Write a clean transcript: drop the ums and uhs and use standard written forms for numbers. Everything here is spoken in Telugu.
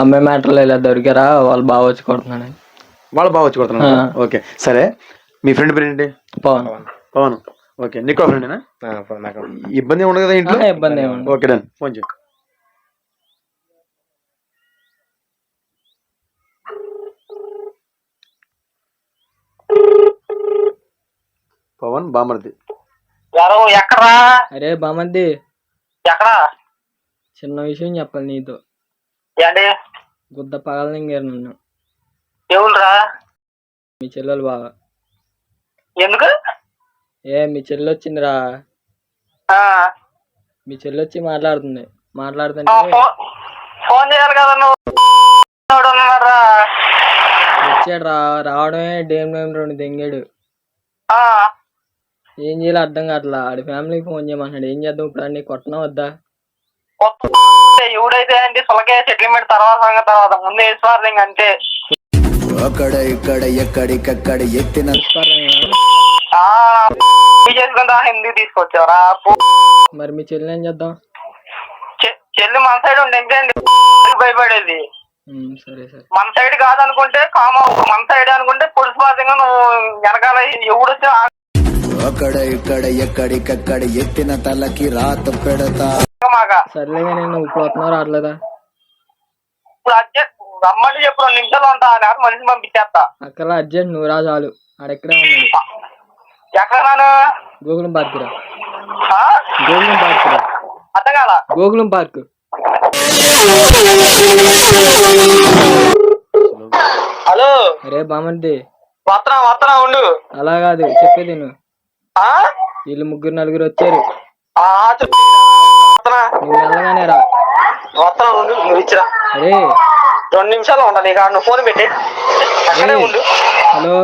అమ్మాయి మ్యాటర్లో ఇలా దొరికారా వాళ్ళు బాగా వచ్చి కొడుతున్నాను. వాళ్ళు బాగా వచ్చి కొడుతున్నారు. ఓకే సరే, మీ ఫ్రెండ్ పేరు ఏంటి? పవన్. పవన్. ఓకే, నీకో ఫ్రెండేనా? ఇబ్బంది ఉండదు కదా ఇంట్లో? ఇబ్బంది ఏముంది. ఓకే డన్, ఫోన్ చేయి. పవన్ బామర్ది. ఎక్కడా? అరే బామర్ది, ఎక్కడా? చిన్న విషయం చెప్పాలి నీతో. ఏంటి? గుద్ద పగలనింగారు నన్ను. ఎవరురా? మీ చెల్లెలు బాగా. ఎందుకు? మీ చెల్లి వచ్చిందిరా. మీ చెల్లి వచ్చి మాట్లాడుతుంటే ఫోన్ చేయాలి కదా నువ్వు. వచ్చాడు రావడమే డేమ్ డేమ్ 2 దెంగాడు. ఏం చేయాలో అర్థం కావట్లా. ఆడి ఫ్యామిలీకి ఫోన్ చేయమన్నాడు. ఏం చేద్దాం ఇప్పుడు? అన్ని కొట్టనా వద్దా? ఎవడైతే అండి సొలకే సెటిల్మెంట్ తర్వాత ముందు వేసుకోవాలి అంతే. ఎక్కడికక్కడ ఎత్తిన చేసుకుంటా ఎందుకు తీసుకొచ్చావరా? మరి మీ చెల్లి ఏం చేద్దాం? చెల్లి మన సైడ్ ఉంటే ఎంతండి భయపడేది. సరే సరే, మన సైడ్ కాదనుకుంటే మన సైడ్ అనుకుంటే పులుసు పాతంగా నువ్వు వెనకాల ఎవడొచ్చా ఎక్కడికక్కడ ఎత్తిన తలకి రాత పెడతా. సర్లేగా. నేను ఇప్పుడు వస్తున్నావు రావట్లేదా? ఇప్పుడు అర్జెంట్ రమ్మంటే చెప్పు, 2 నిమిషాలు ఉంటా. నాకు మనిషి పంపించేస్తా. అక్కడ అర్జెంట్, నువ్వు రా చాలు. ఆడెక్కడే ఉన్నాడు. ఎక్కడ రాను? గోకులం పార్క్ రా. గోకులం పార్క్ రా. అర్థం కాల? గోకులం పార్క్. హలో. అరే బామర్ది, వస్తున్నా ఉండు. అలా కాదు చెప్పేది నువ్వు. వీళ్ళు 3-4 వచ్చారు. నువ్వు వెళ్ళగానే రా. వస్తున్నా ఉండు, నువ్వు ఇచ్చిరా. అరే 2 నిమిషాలు ఉంటా నీకు. నువ్వు ఫోన్ పెట్టి అక్కడే ఉండు. హలో.